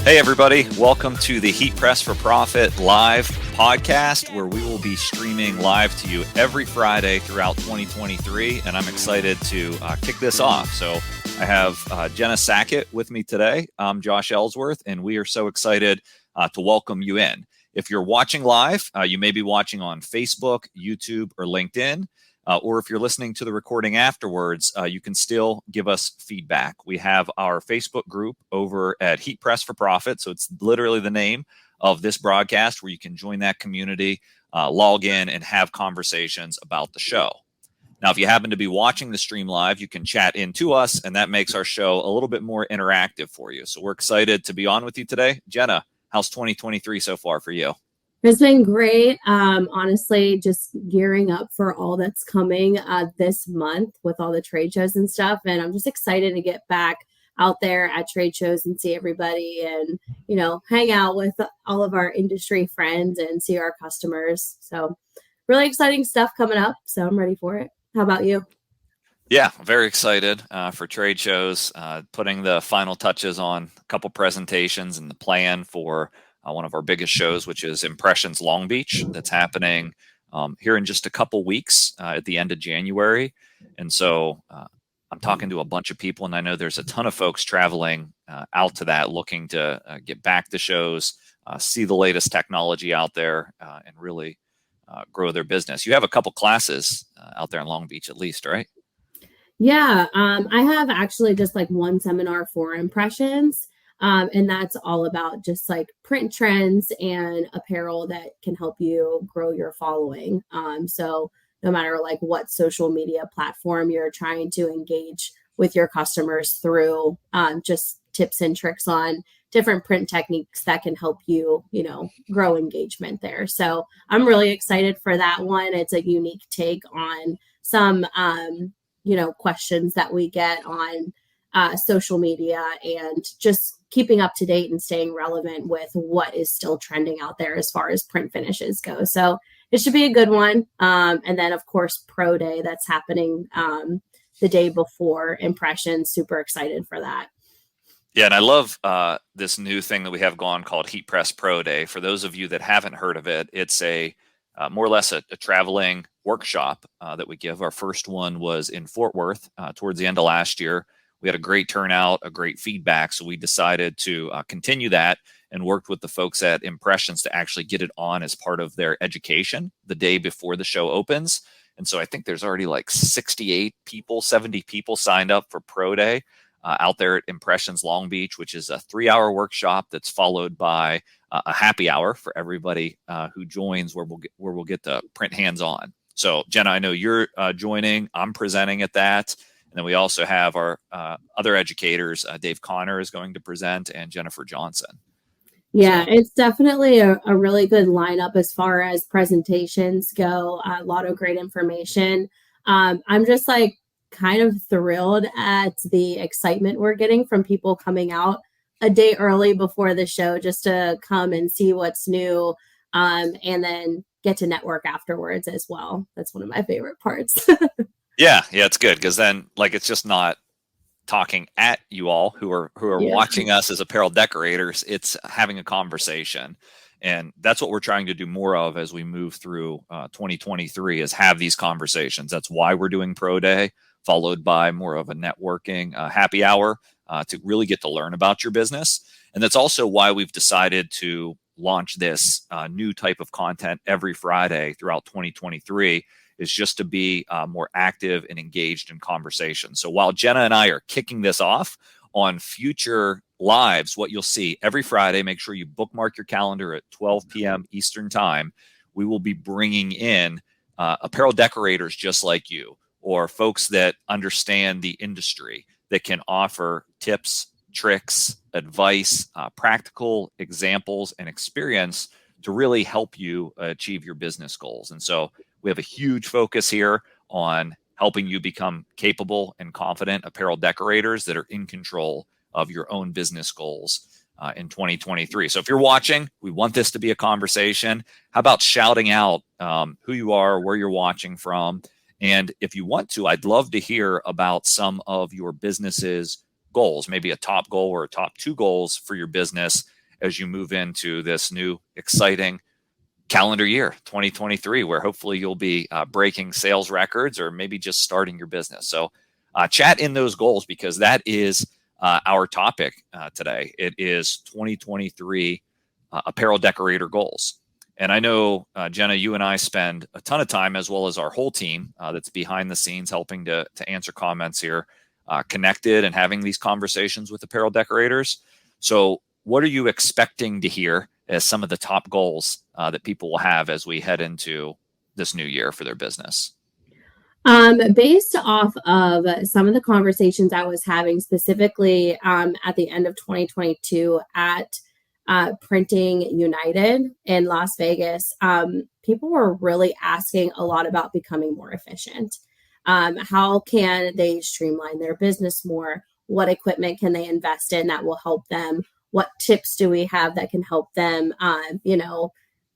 Hey, everybody. Welcome to the Heat Press for Profit live podcast, where we will be streaming live to you every Friday throughout 2023. And I'm excited to kick this off. So I have Jenna Sackett with me today. I'm Josh Ellsworth, and we are so excited to welcome you in. If you're watching live, you may be watching on Facebook, YouTube, or LinkedIn. Or if you're listening to the recording afterwards, you can still give us feedback. We have our Facebook group over at Heat Press for Profit. So it's literally the name of this broadcast where you can join that community, log in, and have conversations about the show. Now, if you happen to be watching the stream live, you can chat in to us, and that makes our show a little bit more interactive for you. So we're excited to be on with you today. Jenna, how's 2023 so far for you? It's been great. Honestly, just gearing up for all that's coming this month with all the trade shows and stuff. And I'm just excited to get back out there at trade shows and see everybody and, hang out with all of our industry friends and see our customers. So really exciting stuff coming up. So I'm ready for it. How about you? Yeah, very excited for trade shows, putting the final touches on a couple presentations and the plan for one of our biggest shows, which is Impressions Long Beach. That's happening here in just a couple weeks at the end of January. And so I'm talking to a bunch of people, and I know there's a ton of folks traveling out to that, looking to get back to shows, see the latest technology out there, and really grow their business. You have a couple classes out there in Long Beach, at least, right? Yeah, I have actually just like one seminar for Impressions. And that's all about just like print trends and apparel that can help you grow your following. So no matter like what social media platform you're trying to engage with your customers through, just tips and tricks on different print techniques that can help you, grow engagement there. So I'm really excited for that one. It's a unique take on some, questions that we get on social media and just keeping up to date and staying relevant with what is still trending out there as far as print finishes go. So it should be a good one. And then, of course, Pro Day that's happening the day before Impressions. Super excited for that. Yeah, and I love this new thing that we have going called Heat Press Pro Day. For those of you that haven't heard of it, it's a more or less a traveling workshop that we give. Our first one was in Fort Worth towards the end of last year. We had a great turnout, a great feedback. So we decided to continue that and worked with the folks at Impressions to actually get it on as part of their education the day before the show opens. And so I think there's already like 68 people, 70 people signed up for Pro Day out there at Impressions Long Beach, which is a 3-hour workshop that's followed by a happy hour for everybody who joins where we'll get the print hands-on. So Jenna, I know you're joining. I'm presenting at that. And then we also have our other educators. Dave Connor is going to present, and Jennifer Johnson. Yeah, it's definitely a really good lineup as far as presentations go. A lot of great information. I'm just like kind of thrilled at the excitement we're getting from people coming out a day early before the show just to come and see what's new and then get to network afterwards as well. That's one of my favorite parts. Yeah, it's good because then it's just not talking at you all who are watching us as apparel decorators. It's having a conversation, and that's what we're trying to do more of as we move through 2023 is have these conversations. That's why we're doing Pro Day, followed by more of a networking happy hour to really get to learn about your business. And that's also why we've decided to launch this new type of content every Friday throughout 2023. Is just to be more active and engaged in conversation. So while Jenna and I are kicking this off on future lives, what you'll see every Friday, make sure you bookmark your calendar at 12 p.m. Eastern time. We will be bringing in apparel decorators just like you, or folks that understand the industry that can offer tips, tricks, advice, practical examples, and experience to really help you achieve your business goals. And so we have a huge focus here on helping you become capable and confident apparel decorators that are in control of your own business goals in 2023. So if you're watching, we want this to be a conversation. How about shouting out who you are, where you're watching from? And if you want to, I'd love to hear about some of your business's goals, maybe a top goal or a top 2 goals for your business. as you move into this new exciting calendar year 2023, where hopefully you'll be breaking sales records or maybe just starting your business. So chat in those goals, because that is our topic today. It is 2023 apparel decorator goals. And I know, Jenna, you and I spend a ton of time, as well as our whole team that's behind the scenes helping to answer comments here, connected and having these conversations with apparel decorators. So what are you expecting to hear as some of the top goals that people will have as we head into this new year for their business? Based off of some of the conversations I was having specifically at the end of 2022 at Printing United in Las Vegas, people were really asking a lot about becoming more efficient. How can they streamline their business more? What equipment can they invest in that will help them? What tips do we have that can help them,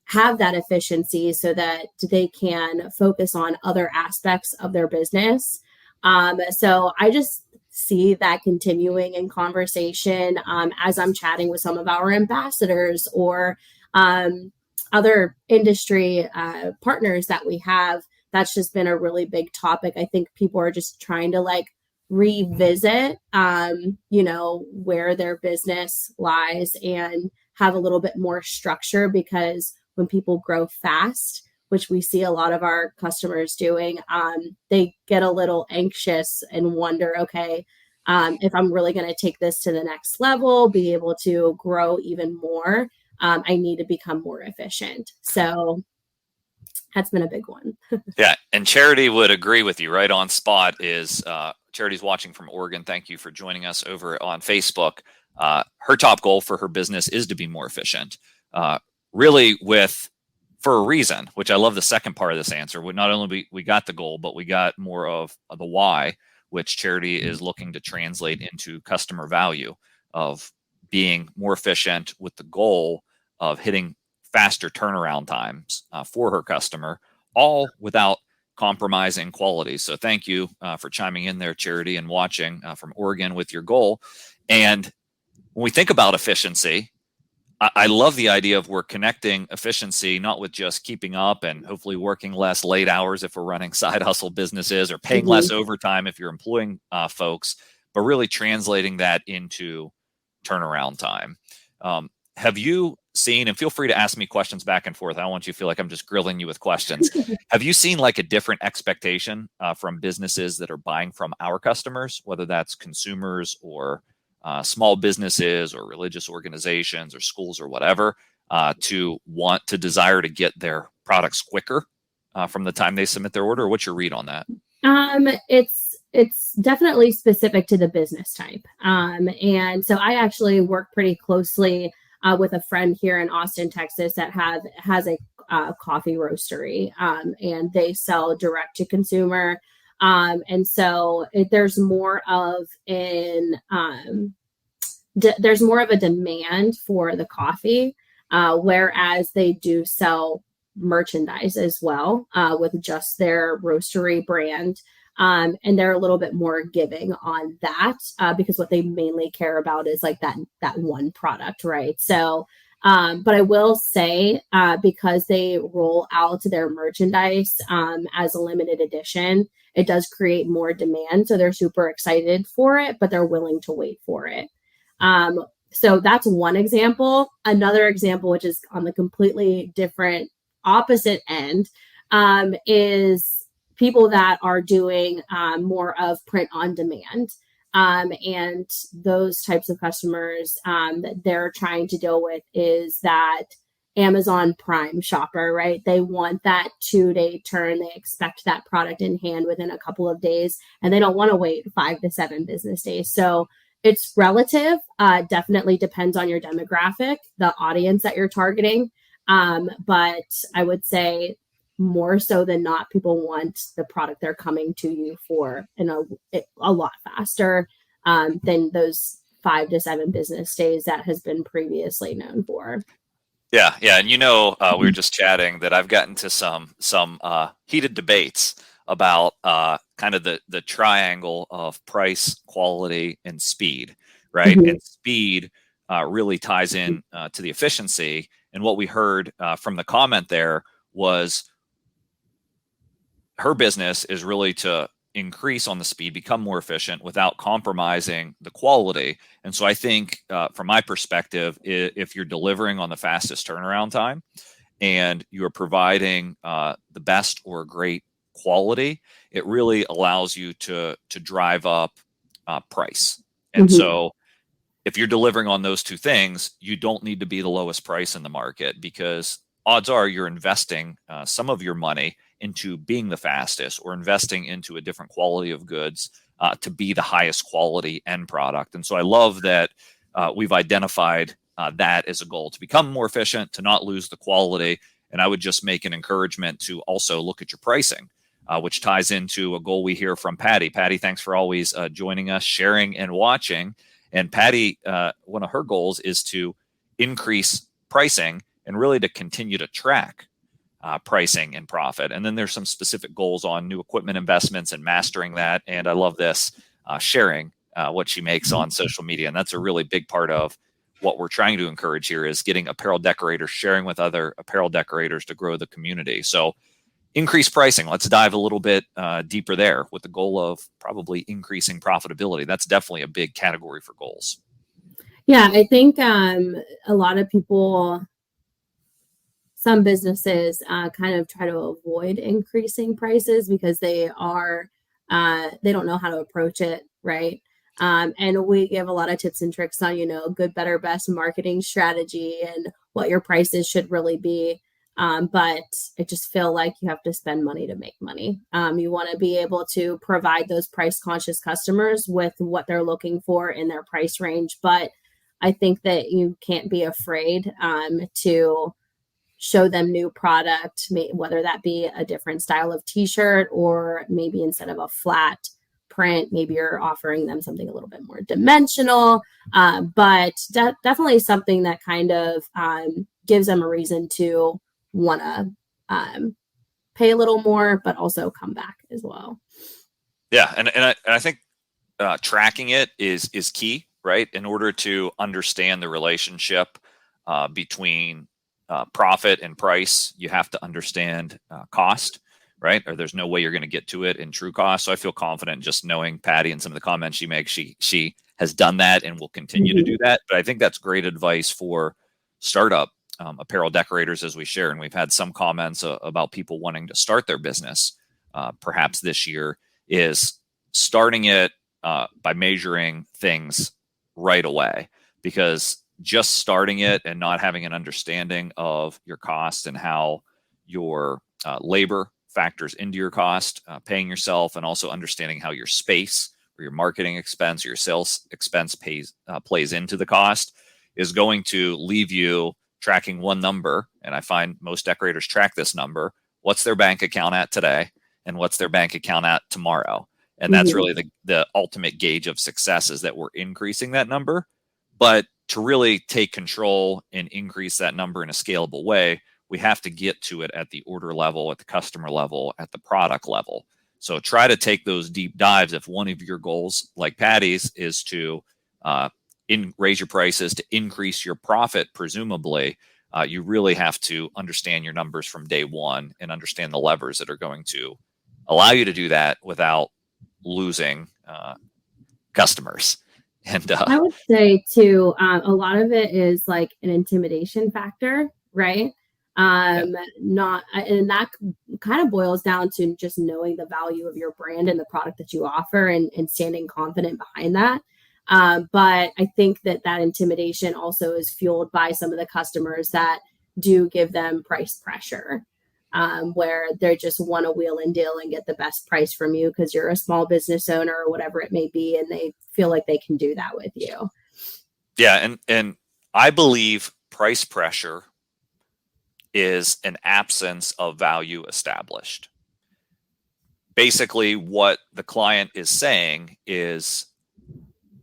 have that efficiency so that they can focus on other aspects of their business? So I just see that continuing in conversation as I'm chatting with some of our ambassadors or other industry partners that we have. That's just been a really big topic. I think people are just trying to revisit, where their business lies and have a little bit more structure, because when people grow fast, which we see a lot of our customers doing, they get a little anxious and wonder, okay, if I'm really going to take this to the next level, be able to grow even more, I need to become more efficient. So that's been a big one. Yeah. And Charity would agree with you right on spot. Is Charity's watching from Oregon. Thank you for joining us over on Facebook. Her top goal for her business is to be more efficient. Really for a reason, which I love the second part of this answer. Not only we got the goal, but we got more of the why, which Charity is looking to translate into customer value of being more efficient, with the goal of hitting faster turnaround times for her customer, all without compromising quality. So thank you for chiming in there, Charity, and watching from Oregon with your goal. And when we think about efficiency, I love the idea of we're connecting efficiency, not with just keeping up and hopefully working less late hours if we're running side hustle businesses, or paying less overtime if you're employing folks, but really translating that into turnaround time. Have you seen, and feel free to ask me questions back and forth, I don't want you to feel like I'm just grilling you with questions. Have you seen a different expectation from businesses that are buying from our customers, whether that's consumers or small businesses or religious organizations or schools or whatever, to desire to get their products quicker from the time they submit their order? What's your read on that? It's definitely specific to the business type. And so I actually work pretty closely with a friend here in Austin, Texas, that has a coffee roastery, and they sell direct to consumer. And so there's more of there's more of a demand for the coffee, whereas they do sell merchandise as well with just their roastery brand. And they're a little bit more giving on that because what they mainly care about is that one product, right? So, but I will say because they roll out their merchandise as a limited edition, it does create more demand. So they're super excited for it, but they're willing to wait for it. So that's one example. Another example, which is on the completely different opposite end, is people that are doing more of print on demand. And those types of customers that they're trying to deal with is that Amazon Prime shopper, right? They want that 2-day turn. They expect that product in hand within a couple of days, and they don't want to wait 5 to 7 business days. So it's relative, definitely depends on your demographic, the audience that you're targeting. But I would say more so than not, people want the product they're coming to you for in a lot faster than those 5 to 7 business days that has been previously known for. Yeah. And we were just chatting that I've gotten to some heated debates about kind of the triangle of price, quality, and speed, right? Mm-hmm. And speed really ties in to the efficiency. And what we heard from the comment there was her business is really to increase on the speed, become more efficient without compromising the quality. And so I think from my perspective, if you're delivering on the fastest turnaround time and you're providing the best or great quality, it really allows you to drive up price. And so if you're delivering on those two things, you don't need to be the lowest price in the market, because odds are you're investing some of your money into being the fastest or investing into a different quality of goods to be the highest quality end product. And so I love that we've identified that as a goal, to become more efficient, to not lose the quality. And I would just make an encouragement to also look at your pricing, which ties into a goal we hear from Patty. Patty, thanks for always joining us, sharing and watching. And Patty, one of her goals is to increase pricing and really to continue to track pricing and profit. And then there's some specific goals on new equipment investments and mastering that. And I love this, sharing what she makes on social media. And that's a really big part of what we're trying to encourage here, is getting apparel decorators sharing with other apparel decorators to grow the community. So increase pricing. Let's dive a little bit deeper there with the goal of probably increasing profitability. That's definitely a big category for goals. Yeah, I think a lot of people, some businesses kind of try to avoid increasing prices because they don't know how to approach it, right? And we give a lot of tips and tricks on, good, better, best marketing strategy and what your prices should really be. But I just feel like you have to spend money to make money. You want to be able to provide those price conscious customers with what they're looking for in their price range. But I think that you can't be afraid to show them new product, whether that be a different style of t-shirt, or maybe instead of a flat print, maybe you're offering them something a little bit more dimensional, but definitely something that kind of gives them a reason to want to pay a little more, but also come back as well. Yeah, and I think tracking it is key, right? In order to understand the relationship between profit and price, you have to understand cost, right? Or there's no way you're going to get to it in true cost. So I feel confident just knowing Patty and some of the comments she makes. She has done that and will continue to do that. But I think that's great advice for startup apparel decorators, as we share. And we've had some comments about people wanting to start their business perhaps this year, is starting it by measuring things right away, because just starting it and not having an understanding of your cost and how your labor factors into your cost, paying yourself, and also understanding how your space or your marketing expense or your sales expense plays into the cost, is going to leave you tracking one number. And I find most decorators track this number. What's their bank account at today? And what's their bank account at tomorrow? And that's really the ultimate gauge of success, is that we're increasing that number. But to really take control and increase that number in a scalable way, we have to get to it at the order level, at the customer level, at the product level. So try to take those deep dives. If one of your goals, like Patty's, is to raise your prices, to increase your profit, presumably, you really have to understand your numbers from day one and understand the levers that are going to allow you to do that without losing customers. And I would say too, a lot of it is like an intimidation factor, right? And that kind of boils down to just knowing the value of your brand and the product that you offer, and standing confident behind that. But I think that intimidation also is fueled by some of the customers that do give them price pressure, where they just want to wheel and deal and get the best price from you because you're a small business owner or whatever it may be, and they feel like they can do that with you. Yeah, and I believe price pressure is an absence of value established. Basically, what the client is saying is,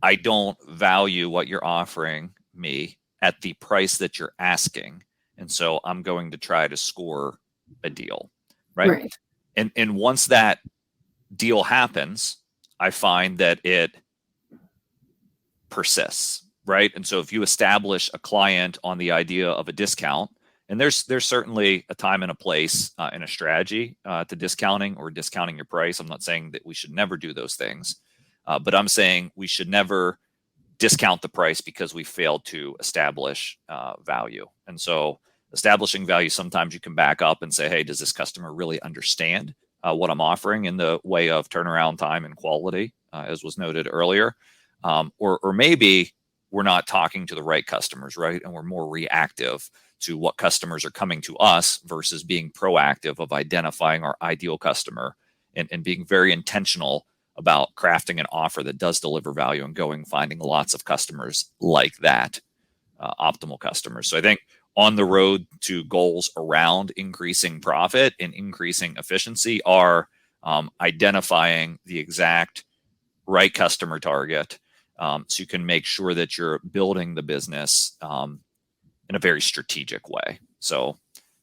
I don't value what you're offering me at the price that you're asking, and so I'm going to try to score a deal, right? And once that deal happens, I find that it persists. right? And so if you establish a client on the idea of a discount, and there's certainly a time and a place and a strategy to discounting or discounting your price. I'm not saying that we should never do those things, but I'm saying we should never discount the price because we failed to establish value. And so establishing value, sometimes you can back up and say, hey, does this customer really understand what I'm offering in the way of turnaround time and quality, as was noted earlier? Or maybe we're not talking to the right customers, right? And we're more reactive to what customers are coming to us versus being proactive of identifying our ideal customer and being very intentional about crafting an offer that does deliver value and finding lots of customers like that, optimal customers. So I think on the road to goals around increasing profit and increasing efficiency are identifying the exact right customer target, so you can make sure that you're building the business in a very strategic way. So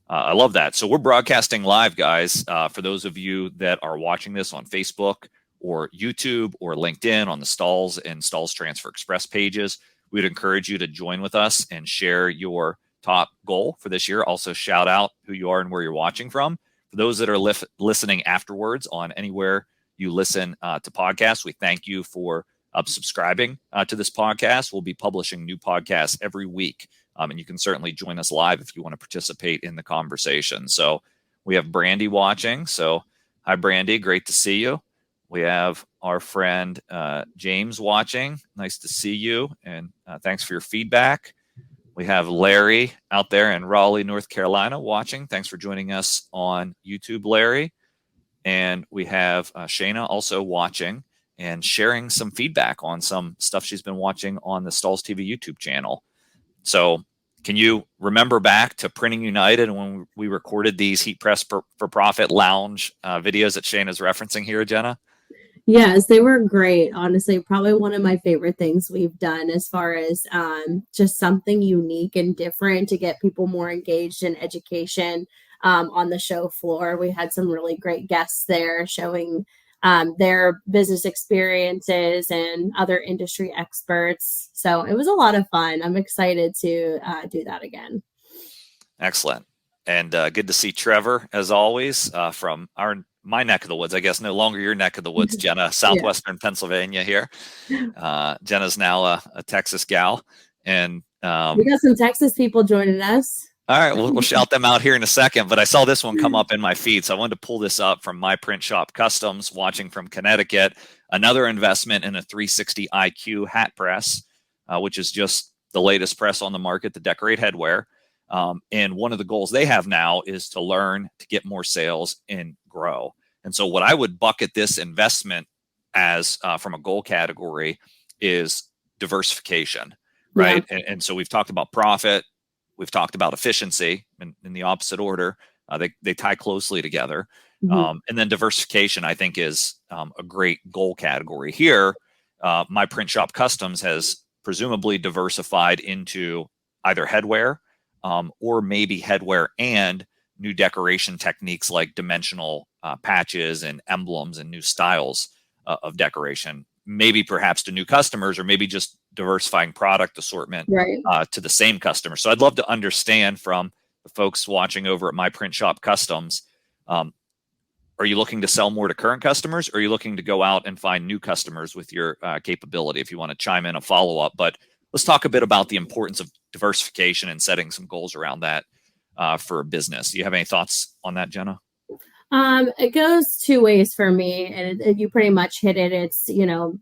I love that. So we're broadcasting live, guys. For those of you that are watching this on Facebook or YouTube or LinkedIn on the Stahls and Stahls Transfer Express pages, we'd encourage you to join with us and share your top goal for this year. Also shout out who you are and where you're watching from. For those that are listening afterwards on anywhere you listen to podcasts, we thank you for subscribing to this podcast. We'll be publishing new podcasts every week. And you can certainly join us live if you want to participate in the conversation. So we have Brandy watching. So hi, Brandy. Great to see you. We have our friend James watching. Nice to see you. And thanks for your feedback. We have Larry out there in Raleigh, North Carolina watching. Thanks for joining us on YouTube, Larry. And we have Shayna also watching and sharing some feedback on some stuff she's been watching on the Stahls TV YouTube channel. So can you remember back to Printing United and when we recorded these Heat Press for Profit lounge videos that Shayna's referencing here, Jenna? Yes, they were great. Honestly, probably one of my favorite things we've done as far as just something unique and different to get people more engaged in education on the show floor. We had some really great guests there showing their business experiences and other industry experts. So it was a lot of fun. I'm excited to do that again. Excellent. And good to see Trevor, as always, from my neck of the woods. I guess no longer your neck of the woods, Jenna, southwestern Pennsylvania here. Jenna's now a Texas gal. And we got some Texas people joining us. All right, we'll shout them out here in a second, but I saw this one come up in my feed, so I wanted to pull this up from My Print Shop Customs, watching from Connecticut. Another investment in a 360 IQ hat press, which is just the latest press on the market to decorate headwear. And one of the goals they have now is to learn to get more sales and grow. And so what I would bucket this investment as from a goal category is diversification, right? Yeah. And so we've talked about profit. We've talked about efficiency in the opposite order. They tie closely together. Mm-hmm. And then diversification, I think, is a great goal category here. My Print Shop Customs has presumably diversified into either headwear or maybe headwear and new decoration techniques like dimensional patches and emblems and new styles of decoration, maybe perhaps to new customers or maybe just diversifying product assortment to the same customer. So I'd love to understand from the folks watching over at My Print Shop Customs, are you looking to sell more to current customers, or are you looking to go out and find new customers with your capability? If you want to chime in a follow-up, but let's talk a bit about the importance of diversification and setting some goals around that for a business. Do you have any thoughts on that, Jenna? It goes two ways for me, and you pretty much hit it. It's,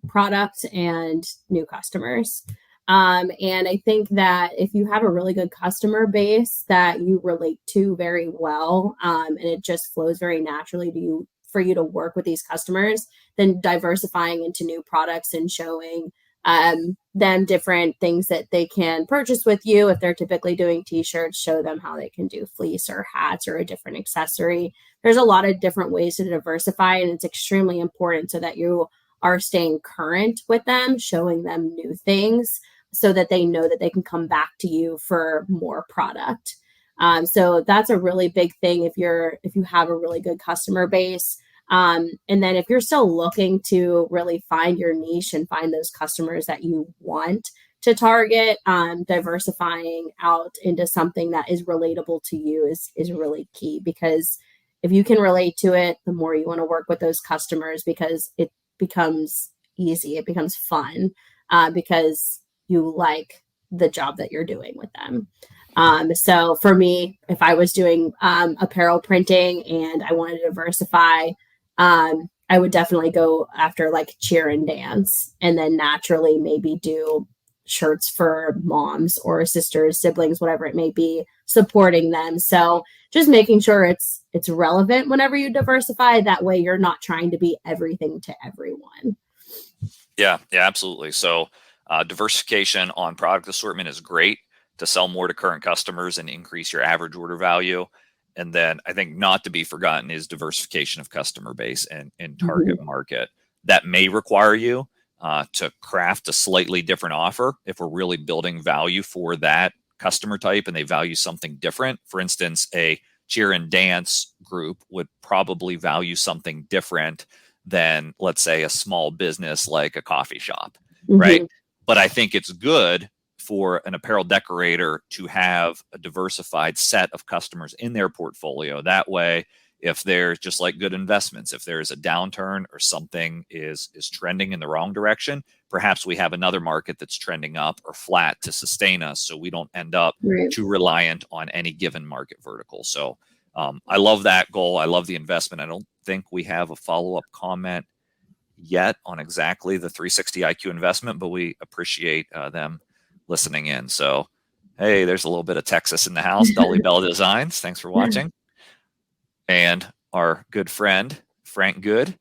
product and new customers. And I think that if you have a really good customer base that you relate to very well, and it just flows very naturally for you to work with these customers, then diversifying into new products and showing them different things that they can purchase with you. If they're typically doing t-shirts, show them how they can do fleece or hats or a different accessory. There's a lot of different ways to diversify, and it's extremely important so that you are staying current with them, showing them new things so that they know that they can come back to you for more product. So that's a really big thing if you have a really good customer base. And then if you're still looking to really find your niche and find those customers that you want to target, diversifying out into something that is relatable to you is really key, because if you can relate to it, the more you want to work with those customers, because it becomes easy, it becomes fun, because you like the job that you're doing with them. So for me, if I was doing apparel printing and I wanted to diversify, I would definitely go after like cheer and dance, and then naturally maybe do shirts for moms or sisters, siblings, whatever it may be, supporting them. So just making sure it's relevant whenever you diversify. That way you're not trying to be everything to everyone. Yeah, absolutely. So diversification on product assortment is great to sell more to current customers and increase your average order value. And then I think not to be forgotten is diversification of customer base and target market. That may require you to craft a slightly different offer if we're really building value for that customer type and they value something different. For instance, a cheer and dance group would probably value something different than, let's say, a small business like a coffee shop, right? But I think it's good for an apparel decorator to have a diversified set of customers in their portfolio. That way, if there's, just like good investments, if there's a downturn or something is trending in the wrong direction, perhaps we have another market that's trending up or flat to sustain us, so we don't end up too reliant on any given market vertical. So I love that goal. I love the investment. I don't think we have a follow-up comment yet on exactly the 360 IQ investment, but we appreciate them listening in. So, hey, there's a little bit of Texas in the house. Dolly Bell Designs, thanks for watching. And our good friend, Frank Good.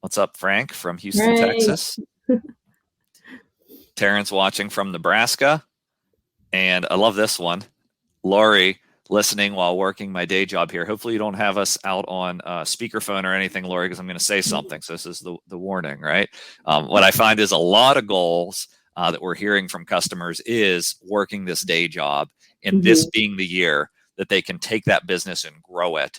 What's up, Frank, from Houston, Texas? Terrence watching from Nebraska. And I love this one. Lori, listening while working my day job here. Hopefully you don't have us out on speakerphone or anything, Lori, because I'm going to say something. So this is the warning, right? What I find is a lot of goals that we're hearing from customers is working this day job, and this being the year that they can take that business and grow it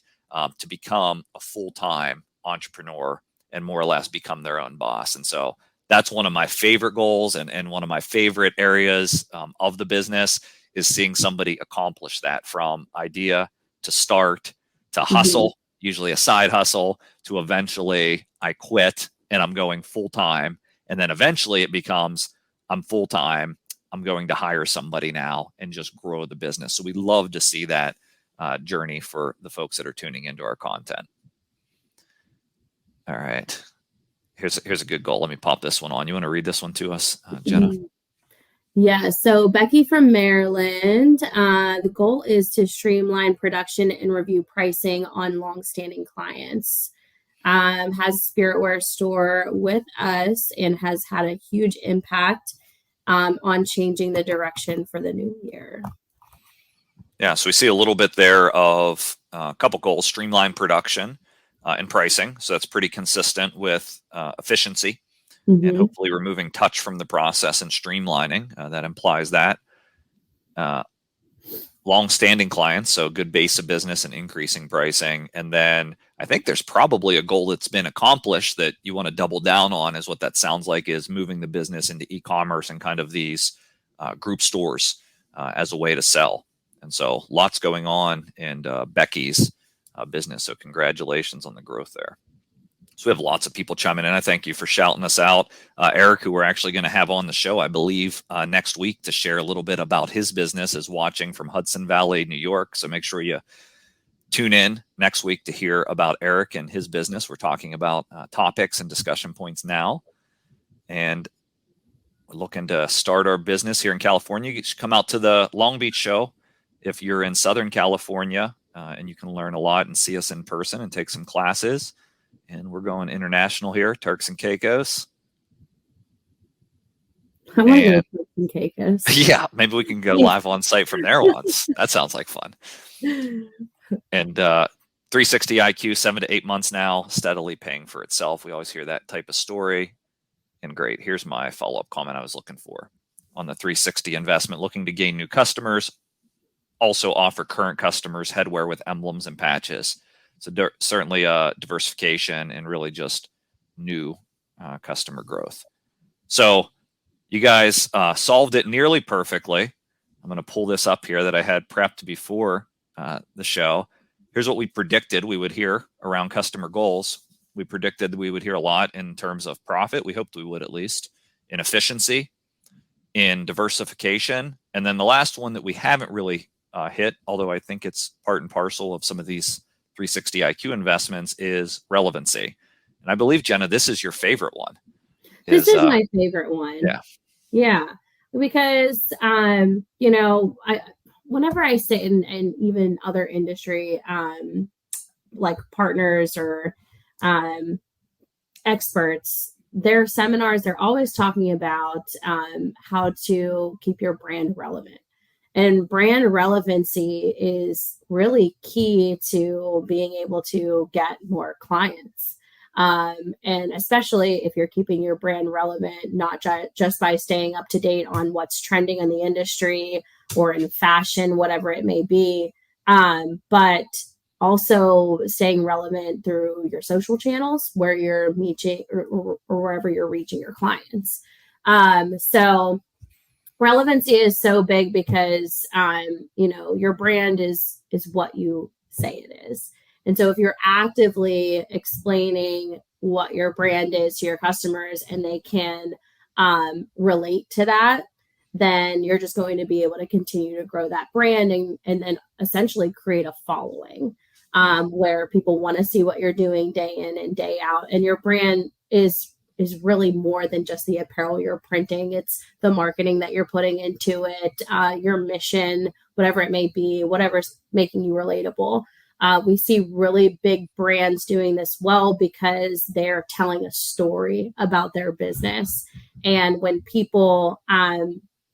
to become a full-time entrepreneur and more or less become their own boss. And so that's one of my favorite goals and one of my favorite areas of the business is seeing somebody accomplish that, from idea to start to hustle, usually a side hustle, to eventually I quit and I'm going full-time. And then eventually it becomes I'm full-time, I'm going to hire somebody now and just grow the business. So we love to see that journey for the folks that are tuning into our content. All right. Here's a good goal. Let me pop this one on. You want to read this one to us, Jenna? Yeah, so Becky from Maryland, the goal is to streamline production and review pricing on longstanding clients. Has a spirit wear store with us and has had a huge impact on changing the direction for the new year. Yeah, so we see a little bit there of a couple goals: streamline production and pricing. So that's pretty consistent with efficiency. And hopefully removing touch from the process and streamlining. That implies that. Long-standing clients, so good base of business and increasing pricing. And then I think there's probably a goal that's been accomplished that you want to double down on, is what that sounds like, is moving the business into e-commerce and kind of these group stores as a way to sell. And so lots going on in Becky's business. So congratulations on the growth there. So we have lots of people chiming in. I thank you for shouting us out. Eric, who we're actually going to have on the show, I believe, next week to share a little bit about his business, is watching from Hudson Valley, New York. So make sure you tune in next week to hear about Eric and his business. We're talking about topics and discussion points now. And we're looking to start our business here in California. You should come out to the Long Beach show if you're in Southern California, and you can learn a lot and see us in person and take some classes. And we're going international here, Turks and Caicos. I want to go to Turks and Caicos. Yeah, maybe we can go live on site from there once. That sounds like fun. And 360 IQ, 7 to 8 months now, steadily paying for itself. We always hear that type of story. And great, here's my follow-up comment I was looking for on the 360 investment: looking to gain new customers, also offer current customers headwear with emblems and patches. So certainly diversification and really just new customer growth. So You guys solved it nearly perfectly. I'm going to pull this up here that I had prepped before the show. Here's what we predicted we would hear around customer goals. We predicted we would hear a lot in terms of profit. We hoped we would, at least in efficiency, in diversification. And then the last one that we haven't really hit, although I think it's part and parcel of some of these 360 IQ investments, is relevancy. And I believe, Jenna, this is your favorite one. This is my favorite one. Yeah. Because, whenever I sit in even other industry, like partners or experts, their seminars, they're always talking about how to keep your brand relevant. And brand relevancy is really key to being able to get more clients. And especially if you're keeping your brand relevant, not just by staying up to date on what's trending in the industry or in fashion, whatever it may be, but also staying relevant through your social channels where you're meeting or wherever you're reaching your clients. So relevancy is so big because, your brand is what you say it is. And so if you're actively explaining what your brand is to your customers and they can relate to that, then you're just going to be able to continue to grow that brand and then essentially create a following where people want to see what you're doing day in and day out. And your brand is really more than just the apparel you're printing. It's the marketing that you're putting into it, your mission, whatever it may be, whatever's making you relatable. We see really big brands doing this well because they're telling a story about their business. And when people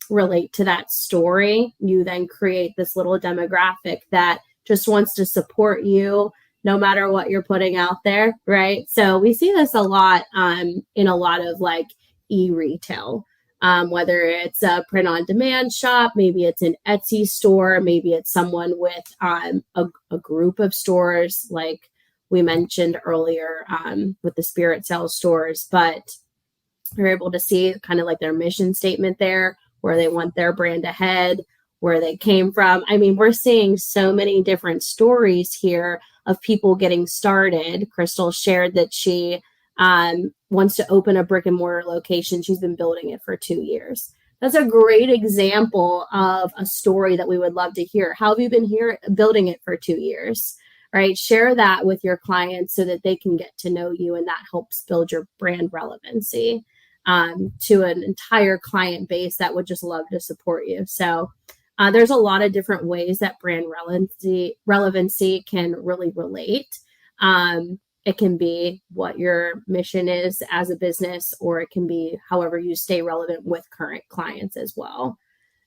relate to that story, you then create this little demographic that just wants to support you no matter what you're putting out there, right? So we see this a lot in a lot of like e-retail, whether it's a print-on-demand shop, maybe it's an Etsy store, maybe it's someone with a group of stores like we mentioned earlier with the Spirit Sales stores, but you're able to see kind of like their mission statement there, where they want their brand ahead, where they came from. I mean, we're seeing so many different stories here of people getting started. Crystal shared that she wants to open a brick and mortar location. She's been building it for 2 years. That's a great example of a story that we would love to hear. How have you been building it for 2 years? Right? Share that with your clients so that they can get to know you, and that helps build your brand relevancy to an entire client base that would just love to support you. So there's a lot of different ways that brand relevancy can really relate. It can be what your mission is as a business, or it can be however you stay relevant with current clients as well.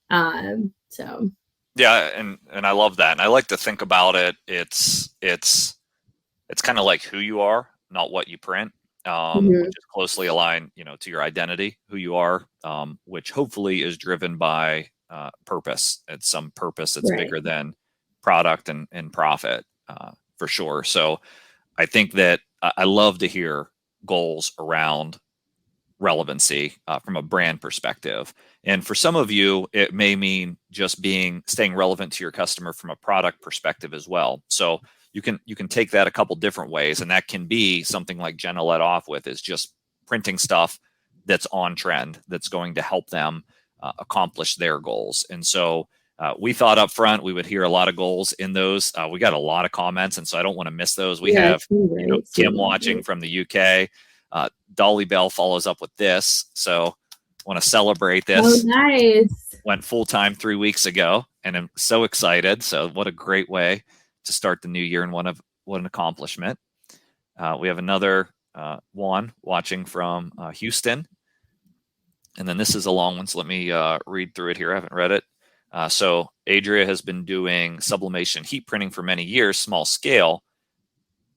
Yeah, and I love that. And I like to think about it. It's kind of like who you are, not what you print, which is closely aligned, to your identity, who you are, which hopefully is driven by purpose. It's some purpose that's bigger than product and profit, for sure. So I think that I love to hear goals around relevancy from a brand perspective. And for some of you, it may mean just staying relevant to your customer from a product perspective as well. So you can take that a couple different ways, and that can be something like Jenna led off with, is just printing stuff that's on trend, that's going to help them accomplish their goals. And so we thought up front we would hear a lot of goals in those. We got a lot of comments, and so I don't want to miss those. We have Kim watching from the UK. Dolly Bell follows up with this. So want to celebrate this. Oh, nice. Went full-time 3 weeks ago, and I'm so excited. So what a great way to start the new year, and what an accomplishment. We have another Juan watching from Houston. And then this is a long one, so let me read through it here. I haven't read it. So Adria has been doing sublimation heat printing for many years, small scale,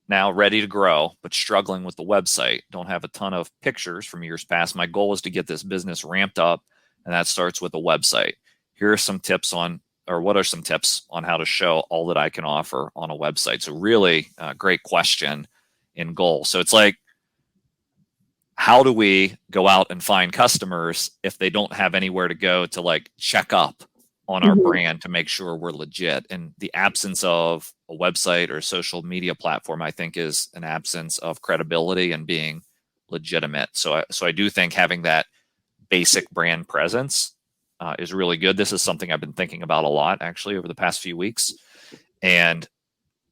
now ready to grow, but struggling with the website. Don't have a ton of pictures from years past. My goal is to get this business ramped up, and that starts with a website. Here are some tips what are some tips on how to show all that I can offer on a website? So really great question and goal. So it's like, how do we go out and find customers if they don't have anywhere to go to like check up on our brand to make sure we're legit? And the absence of a website or social media platform, I think, is an absence of credibility and being legitimate. So I do think having that basic brand presence is really good. This is something I've been thinking about a lot actually over the past few weeks. And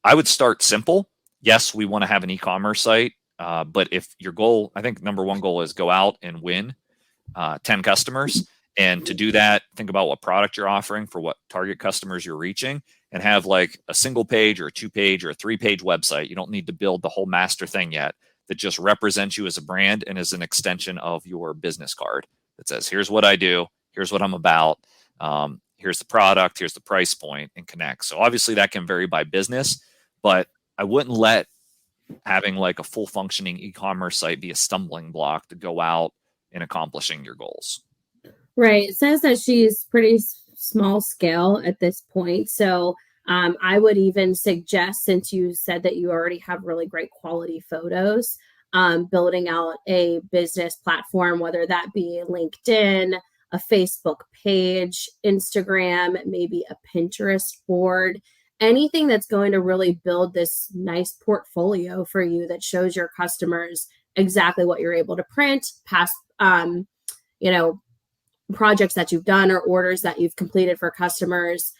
I would start simple. Yes, we want to have an e-commerce site, but if your goal, I think number one goal is go out and win 10 customers. And to do that, think about what product you're offering for what target customers you're reaching, and have like a single page or a 2-page or a 3-page website. You don't need to build the whole master thing yet, that just represents you as a brand and is an extension of your business card that says, here's what I do, here's what I'm about, here's the product, here's the price point, and connect. So obviously that can vary by business, but I wouldn't let having like a full functioning e-commerce site be a stumbling block to go out and accomplishing your goals. Right. It says that she's pretty small scale at this point. So I would even suggest, since you said that you already have really great quality photos, building out a business platform, whether that be LinkedIn, a Facebook page, Instagram, maybe a Pinterest board, anything that's going to really build this nice portfolio for you that shows your customers exactly what you're able to print, past, projects that you've done or orders that you've completed for customers.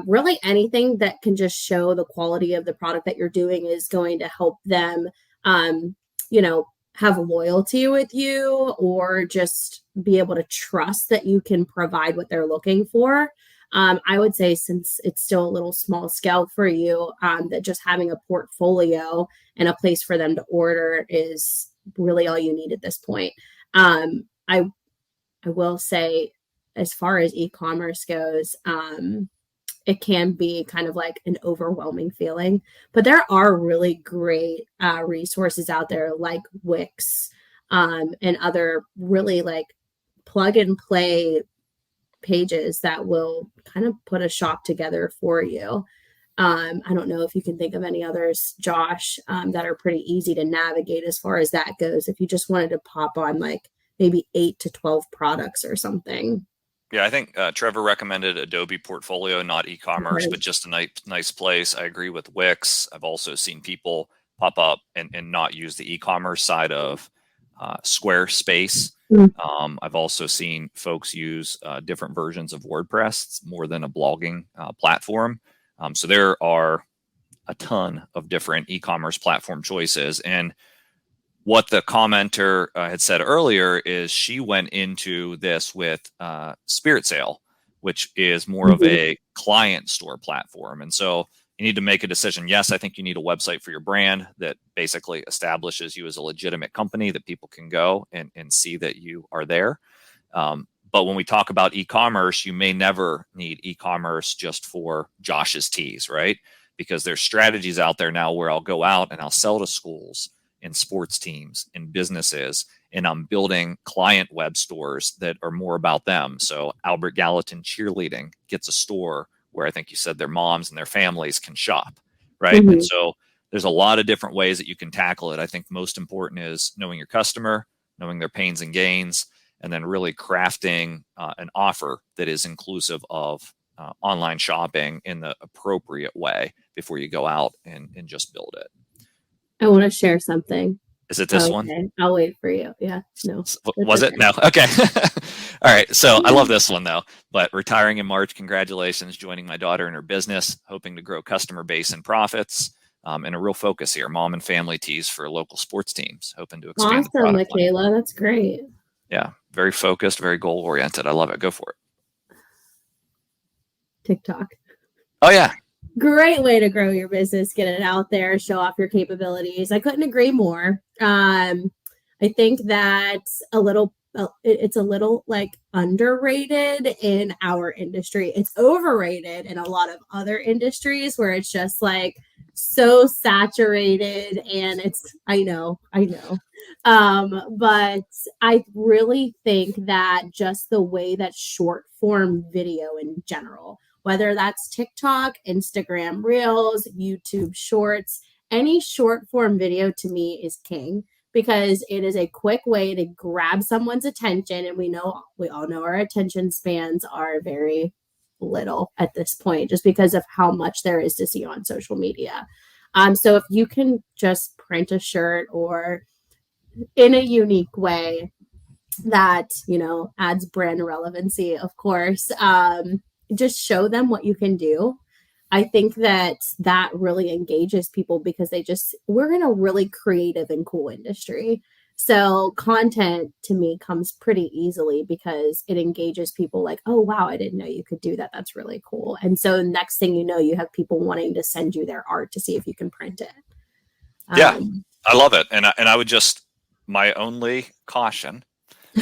Really anything that can just show the quality of the product that you're doing is going to help them, have loyalty with you, or just be able to trust that you can provide what they're looking for. I would say, since it's still a little small scale for you, that just having a portfolio and a place for them to order is really all you need at this point. I will say, as far as e-commerce goes, it can be kind of like an overwhelming feeling, but there are really great resources out there like Wix and other really like plug and play pages that will kind of put a shop together for you. I don't know if you can think of any others, Josh, that are pretty easy to navigate as far as that goes, if you just wanted to pop on like maybe 8 to 12 products or something. Yeah, I think Trevor recommended Adobe Portfolio, not e-commerce, but just a nice place. I agree with Wix. I've also seen people pop up and not use the e-commerce side of Squarespace. I've also seen folks use different versions of WordPress. It's more than a blogging platform. So there are a ton of different e-commerce platform choices. And what the commenter had said earlier is she went into this with Spirit Sale, which is more of a client store platform. And so you need to make a decision. Yes, I think you need a website for your brand that basically establishes you as a legitimate company that people can go and see that you are there. But when we talk about e-commerce, you may never need e-commerce just for Josh's tees, right? Because there's strategies out there now where I'll go out and I'll sell to schools and sports teams and businesses, and I'm building client web stores that are more about them. So Albert Gallatin Cheerleading gets a store where I think you said their moms and their families can shop, right? And so there's a lot of different ways that you can tackle it. I think most important is knowing your customer, knowing their pains and gains, and then really crafting an offer that is inclusive of online shopping in the appropriate way before you go out and just build it. I want to share something. Is it this one? I'll wait for you. Yeah. No. Was it? No. Okay. All right. So I love this one though, but retiring in March, congratulations, joining my daughter in her business, hoping to grow customer base and profits, and a real focus here, mom and family tees for local sports teams, hoping to expand. Awesome, Michaela. That's great. Yeah. Very focused, very goal oriented. I love it. Go for it. TikTok. Oh yeah. Great way to grow your business, get it out there, show off your capabilities. I couldn't agree more. I think that's it's a little like underrated in our industry. It's overrated in a lot of other industries where it's just like so saturated, and I know. But I really think that just the way that short form video in general, whether that's TikTok, Instagram Reels, YouTube Shorts, any short form video to me is king, because it is a quick way to grab someone's attention. And we all know our attention spans are very little at this point, just because of how much there is to see on social media. So if you can just print a shirt or in a unique way that, adds brand relevancy, of course, just show them what you can do. I think that really engages people because we're in a really creative and cool industry. So content to me comes pretty easily because it engages people like, oh, wow, I didn't know you could do that. That's really cool. And so next thing you know, you have people wanting to send you their art to see if you can print it. Yeah, I love it. And I would my only caution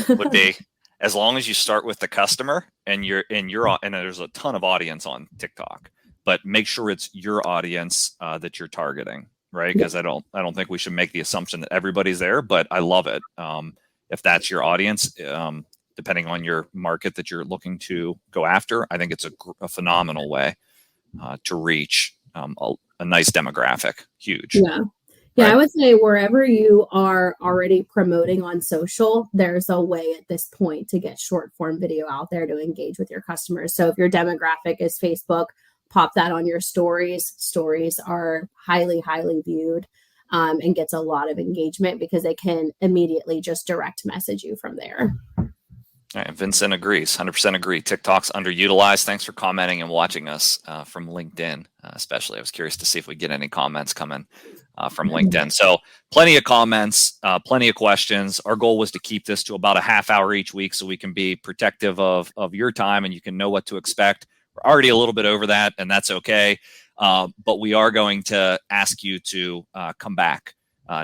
would be, as long as you start with the customer and there's a ton of audience on TikTok, but make sure it's your audience that you're targeting, right? Because I don't think we should make the assumption that everybody's there, but I love it. If that's your audience, depending on your market that you're looking to go after, I think it's a phenomenal way to reach a nice demographic. Huge. Yeah. Yeah, right? I would say wherever you are already promoting on social, there's a way at this point to get short form video out there to engage with your customers. So if your demographic is Facebook, pop that on your stories. Stories are highly, highly viewed and gets a lot of engagement because they can immediately just direct message you from there. All right, Vincent agrees, 100% agree. TikTok's underutilized. Thanks for commenting and watching us from LinkedIn, especially. I was curious to see if we get any comments coming from LinkedIn. So plenty of comments, plenty of questions. Our goal was to keep this to about a half hour each week so we can be protective of your time and you can know what to expect. We're already a little bit over that, and that's okay. But we are going to ask you to come back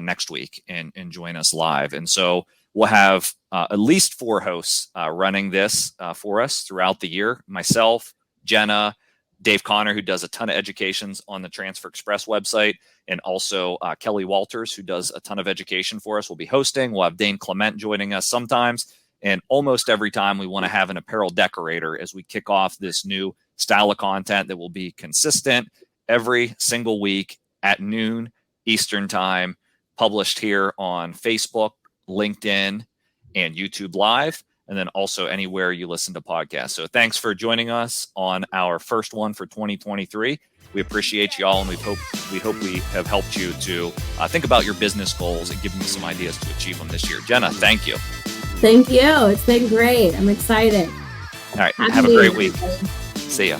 next week and join us live. And so we'll have at least 4 hosts running this for us throughout the year. Myself, Jenna, Dave Connor, who does a ton of educations on the Transfer Express website, and also Kelly Walters, who does a ton of education for us, will be hosting. We'll have Dane Clement joining us sometimes. And almost every time we want to have an apparel decorator as we kick off this new style of content that will be consistent every single week at noon Eastern time, published here on Facebook, LinkedIn, and YouTube Live, and then also anywhere you listen to podcasts. So thanks for joining us on our first one for 2023. We appreciate you all, and we hope we have helped you to think about your business goals and given you some ideas to achieve them this year. Jenna, thank you. Thank you. It's been great. I'm excited. All right. Have a great week. See ya.